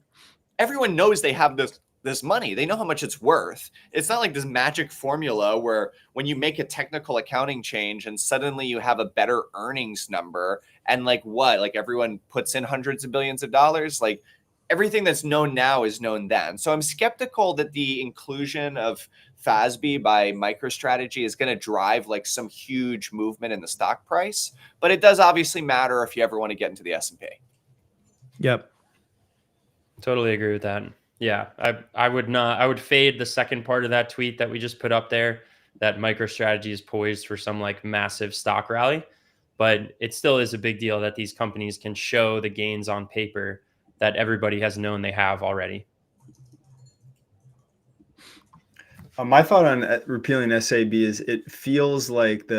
everyone knows they have this money. They know how much it's worth. It's not like this magic formula where when you make a technical accounting change and suddenly you have a better earnings number and like what, like everyone puts in hundreds of billions of dollars. Like everything that's known now is known then. So I'm skeptical that the inclusion of FASB by MicroStrategy is going to drive like some huge movement in the stock price, but it does obviously matter if you ever want to get into the S&P. Yep. Totally agree with that. Yeah. I would fade the second part of that tweet that we just put up there, that MicroStrategy is poised for some like massive stock rally, but it still is a big deal that these companies can show the gains on paper that everybody has known they have already. My thought on repealing SAB is it feels like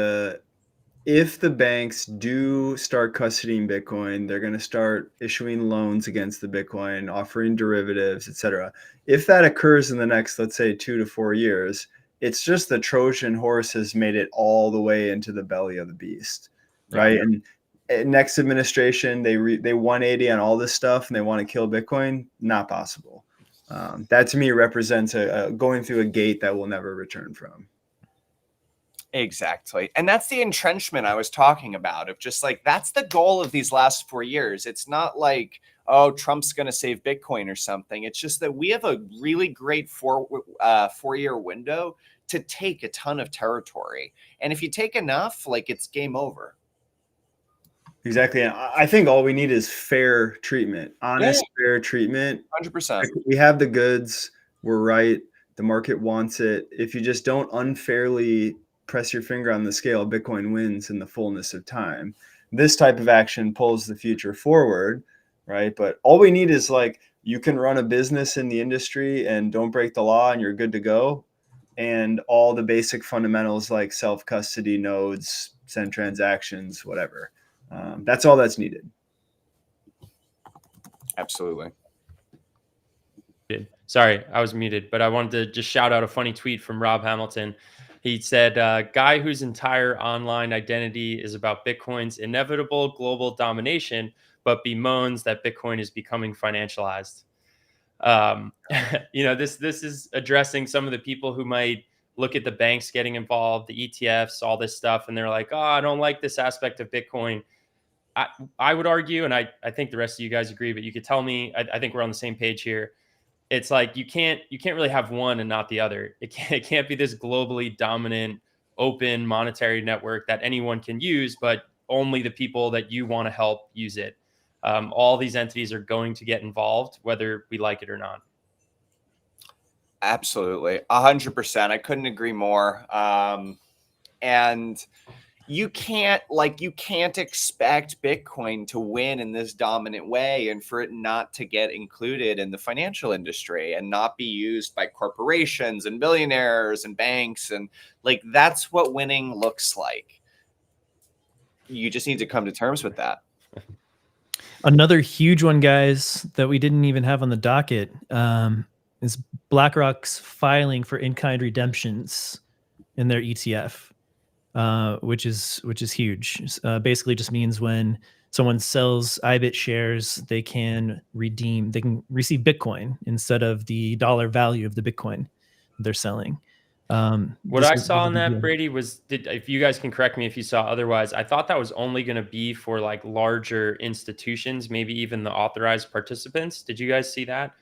if the banks do start custodying Bitcoin, they're going to start issuing loans against the Bitcoin, offering derivatives, etc. If that occurs in the next, let's say, 2 to 4 years, it's just the Trojan horse has made it all the way into the belly of the beast, right? Yeah. And next administration, they 180 on all this stuff and they want to kill Bitcoin. Not possible. That to me represents a going through a gate that we'll never return from. Exactly. And that's the entrenchment I was talking about, of just like, that's the goal of these last 4 years. It's not like, oh, Trump's going to save Bitcoin or something. It's just that we have a really great 4-year window to take a ton of territory. And if you take enough, like, it's game over. Exactly. And I think all we need is fair treatment, honest, fair treatment. 100%. We have the goods. We're right. The market wants it. If you just don't unfairly press your finger on the scale, Bitcoin wins in the fullness of time. This type of action pulls the future forward, right? But all we need is, like, you can run a business in the industry and don't break the law and you're good to go. And all the basic fundamentals like self-custody nodes, send transactions, whatever. That's all that's needed. Absolutely. Sorry, I was muted, but I wanted to just shout out a funny tweet from Rob Hamilton. He said, guy whose entire online identity is about Bitcoin's inevitable global domination, but bemoans that Bitcoin is becoming financialized. This is addressing some of the people who might look at the banks getting involved, the ETFs, all this stuff, and they're like, oh, I don't like this aspect of Bitcoin. I would argue, and I think the rest of you guys agree, but you could tell me, I think we're on the same page here. It's like you can't really have one and not the other. It can't be this globally dominant, open monetary network that anyone can use, but only the people that you want to help use it. All these entities are going to get involved, whether we like it or not. Absolutely. 100%. I couldn't agree more. And you can't expect Bitcoin to win in this dominant way and for it not to get included in the financial industry and not be used by corporations and billionaires and banks. And like, that's what winning looks like. You just need to come to terms with that. Another huge one, guys, that we didn't even have on the docket is BlackRock's filing for in-kind redemptions in their ETF. Which is huge. Basically just means when someone sells IBIT shares, they can receive Bitcoin instead of the dollar value of the Bitcoin they're selling. What I saw on that, Brady, was, if you guys can correct me if you saw otherwise, I thought that was only going to be for like larger institutions, maybe even the authorized participants. Did you guys see that?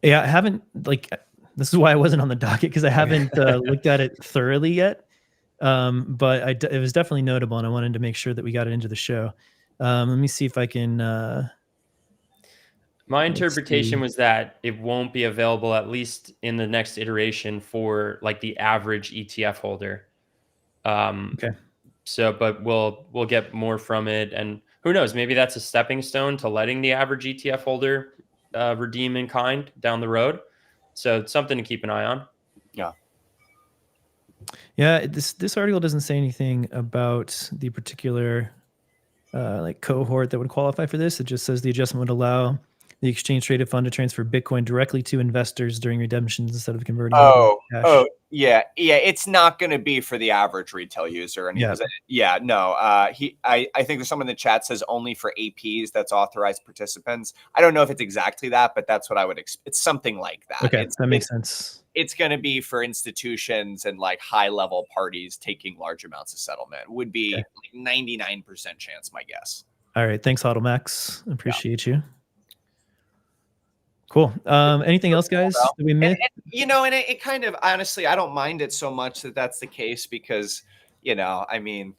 Yeah, I haven't, this is why I wasn't on the docket, because I haven't looked at it thoroughly yet. But it was definitely notable, and I wanted to make sure that we got it into the show. Let me see if I can. My interpretation was that it won't be available, at least in the next iteration, for like the average ETF holder. Okay. So, but we'll get more from it, and who knows? Maybe that's a stepping stone to letting the average ETF holder redeem in kind down the road. So it's something to keep an eye on. Yeah. Yeah, this article doesn't say anything about the particular cohort that would qualify for this. It just says the adjustment would allow the exchange traded fund to transfer Bitcoin directly to investors during redemptions instead of converting. Yeah. It's not going to be for the average retail user. And I think there's someone in the chat says only for APs, that's authorized participants. I don't know if it's exactly that, but that's what I would expect. It's something like that. Okay, that makes sense. It's going to be for institutions and like high level parties taking large amounts of settlement. Would be like 99% chance, my guess. All right. Thanks, HODLmax. Appreciate you. Cool. Anything else, guys, that we missed? And it kind of, honestly, I don't mind it so much that that's the case because, I mean,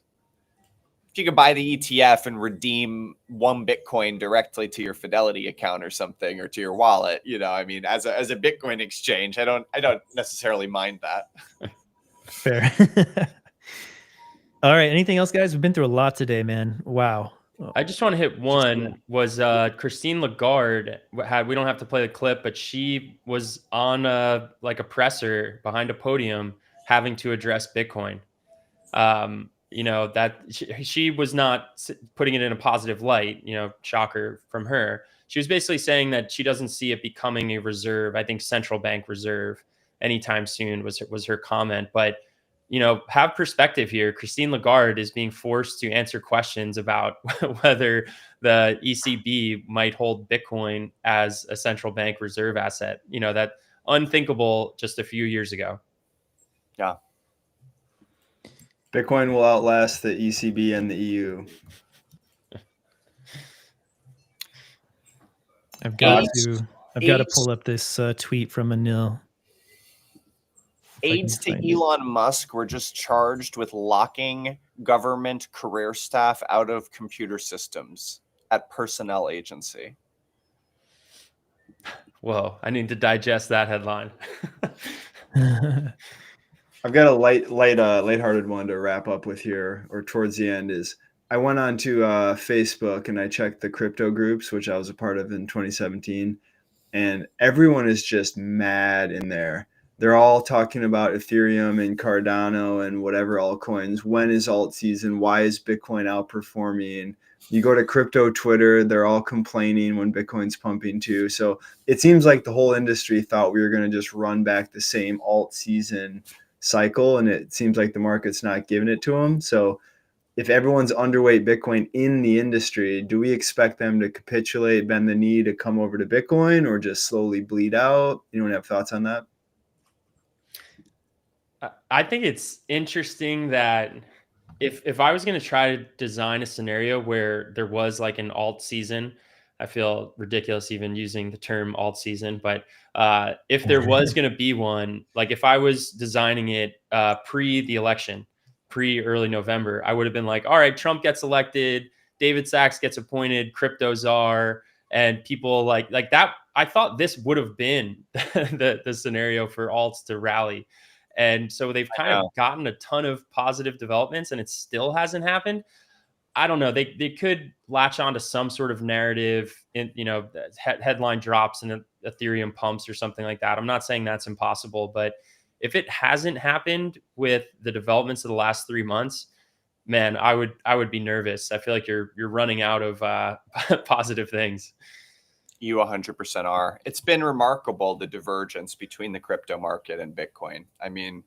if you could buy the ETF and redeem 1 Bitcoin directly to your Fidelity account or something, or to your wallet, I mean, as a Bitcoin exchange, I don't necessarily mind that. Fair. All right. Anything else, guys? We've been through a lot today, man. Wow. I just want to hit one. Was Christine Lagarde we don't have to play the clip, but she was on a presser behind a podium having to address Bitcoin. That she was not putting it in a positive light, shocker from her. She was basically saying that she doesn't see it becoming a reserve, I think central bank reserve, anytime soon was her comment. But have perspective here. Christine Lagarde is being forced to answer questions about whether the ECB might hold Bitcoin as a central bank reserve asset. That unthinkable just a few years ago. Yeah. Bitcoin will outlast the ECB and the EU. I've got to pull up this tweet from Anil. Aides to Elon Musk were just charged with locking government career staff out of computer systems at personnel agency. Whoa, I need to digest that headline. I've got a lighthearted one to wrap up with here, or towards the end, is I went on to Facebook and I checked the crypto groups, which I was a part of in 2017, and everyone is just mad in there. They're all talking about Ethereum and Cardano and whatever altcoins. When is alt season? Why is Bitcoin outperforming? You go to crypto Twitter, they're all complaining when Bitcoin's pumping too. So it seems like the whole industry thought we were going to just run back the same alt season cycle, and it seems like the market's not giving it to them. So if everyone's underweight Bitcoin in the industry, do we expect them to capitulate, bend the knee to come over to Bitcoin, or just slowly bleed out? Anyone have thoughts on that? I think it's interesting that if I was going to try to design a scenario where there was like an alt season, I feel ridiculous even using the term alt season, but if there was going to be one, like if I was designing it pre the election, pre early November, I would have been like, all right, Trump gets elected, David Sachs gets appointed crypto czar, and people like that. I thought this would have been the scenario for alts to rally. And so they've kind of gotten a ton of positive developments, and it still hasn't happened. I don't know. They could latch on to some sort of narrative in, headline drops and Ethereum pumps or something like that. I'm not saying that's impossible, but if it hasn't happened with the developments of the last 3 months, man, I would be nervous. I feel like you're running out of positive things. You 100% are. It's been remarkable, the divergence between the crypto market and Bitcoin. I mean,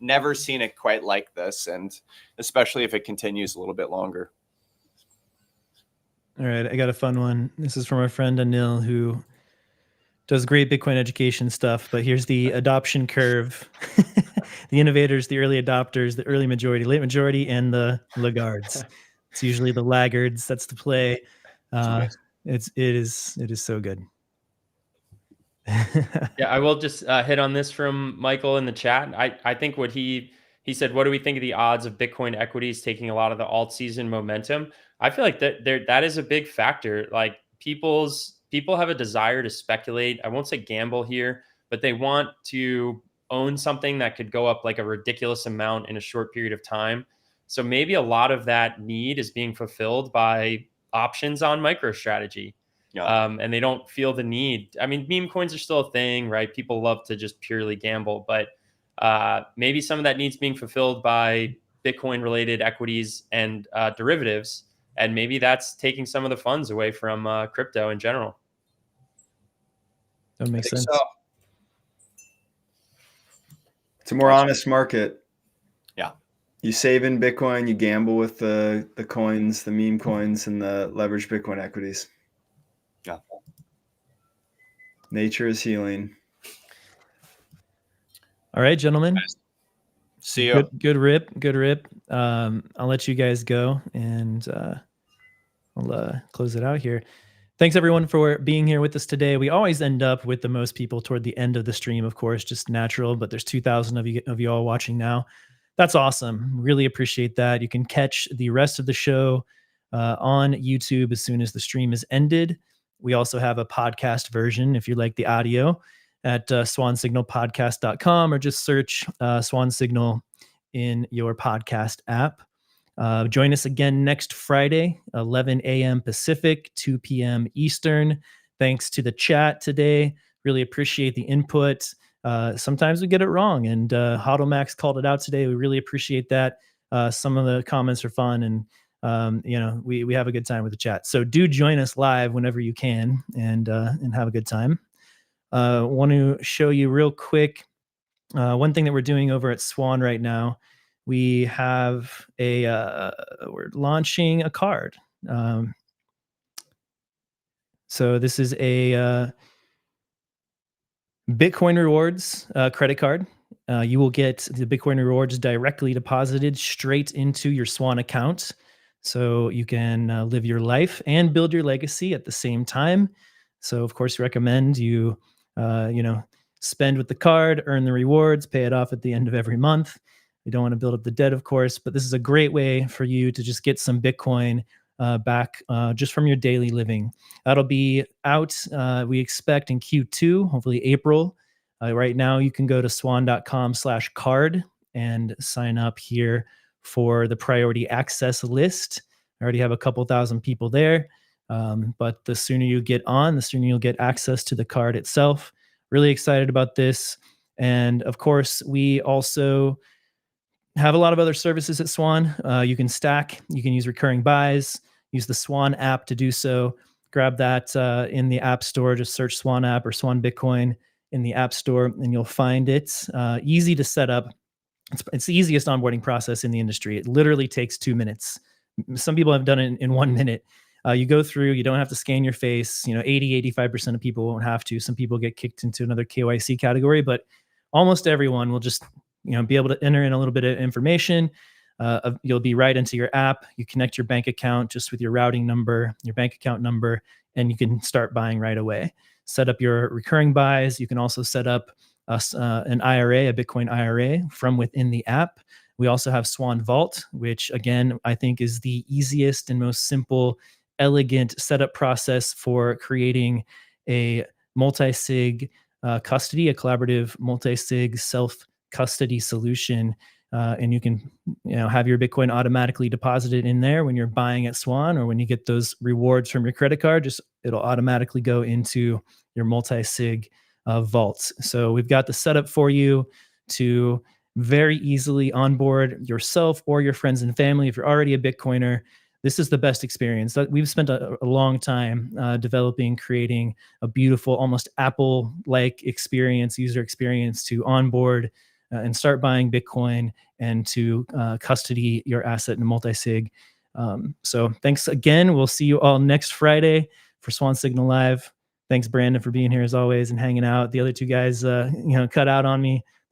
never seen it quite like this, and especially if it continues a little bit longer. All right, I got a fun one. This is from our friend Anil, who does great Bitcoin education stuff, but here's the adoption curve. The innovators, the early adopters, the early majority, late majority, and the laggards. It's usually the laggards. That's the play. It is so good. Yeah, I will just hit on this from Michael in the chat. I think what he said, what do we think of the odds of Bitcoin equities taking a lot of the alt season momentum? I feel like that is a big factor. Like people have a desire to speculate. I won't say gamble here, but they want to own something that could go up like a ridiculous amount in a short period of time. So maybe a lot of that need is being fulfilled by options on MicroStrategy. Yeah. And they don't feel the need. I mean, meme coins are still a thing, right? People love to just purely gamble, but maybe some of that needs being fulfilled by Bitcoin related equities and derivatives. And maybe that's taking some of the funds away from crypto in general. That makes sense. So. It's a more honest market. Yeah. You save in Bitcoin, you gamble with the coins, the meme coins, and the leveraged Bitcoin equities. Yeah. Nature is healing. All right, gentlemen. See you. Good rip. I'll let you guys go, and I'll close it out here. Thanks everyone for being here with us today. We always end up with the most people toward the end of the stream, of course, just natural, but there's 2,000 of you all watching now. That's awesome. Really appreciate that. You can catch the rest of the show on YouTube as soon as the stream is ended. We also have a podcast version if you like the audio at swansignalpodcast.com, or just search Swan Signal in your podcast app. Join us again next Friday, 11 a.m. Pacific, 2 p.m. Eastern. Thanks to the chat today. Really appreciate the input. Sometimes we get it wrong, and Hodlmax called it out today. We really appreciate that. Some of the comments are fun, and we have a good time with the chat. So do join us live whenever you can, and have a good time. Want to show you real quick One thing that we're doing over at Swan right now, we have we're launching a card. Um, so this is a Bitcoin rewards credit card. You will get the Bitcoin rewards directly deposited straight into your Swan account. So you can live your life and build your legacy at the same time. So of course, recommend you, spend with the card, earn the rewards, pay it off at the end of every month. You don't want to build up the debt, of course, but this is a great way for you to just get some Bitcoin back just from your daily living. That'll be out, we expect, in Q2, hopefully April. Right now, you can go to swan.com/card and sign up here for the priority access list. I already have a couple thousand people there. But the sooner you get on, the sooner you'll get access to the card itself. Really excited about this. And of course, we also have a lot of other services at Swan. You can stack, you can use recurring buys, use the Swan app to do so. Grab that in the App Store. Just search Swan app or Swan Bitcoin in the App Store, and you'll find it. Easy to set up. It's the easiest onboarding process in the industry. It literally takes 2 minutes. Some people have done it in 1 minute. You go through, you don't have to scan your face. 85% of people won't have to. Some people get kicked into another KYC category, but almost everyone will just be able to enter in a little bit of information. You'll be right into your app. You connect your bank account just with your routing number, your bank account number, and you can start buying right away. Set up your recurring buys. You can also set up an IRA, a Bitcoin IRA from within the app. We also have Swan Vault, which again, I think is the easiest and most simple, elegant setup process for creating a multi-sig custody, a collaborative multi-sig self-custody solution. And you can have your Bitcoin automatically deposited in there when you're buying at Swan, or when you get those rewards from your credit card, it'll automatically go into your multi-sig vaults. So we've got the setup for you to very easily onboard yourself or your friends and family. If you're already a Bitcoiner, this is the best experience. We've spent a long time developing, creating a beautiful, almost Apple-like user experience to onboard and start buying Bitcoin and to custody your asset in multi-sig. So thanks again. We'll see you all next Friday for Swan Signal Live. Thanks, Brandon, for being here as always and hanging out. The other two guys, cut out on me.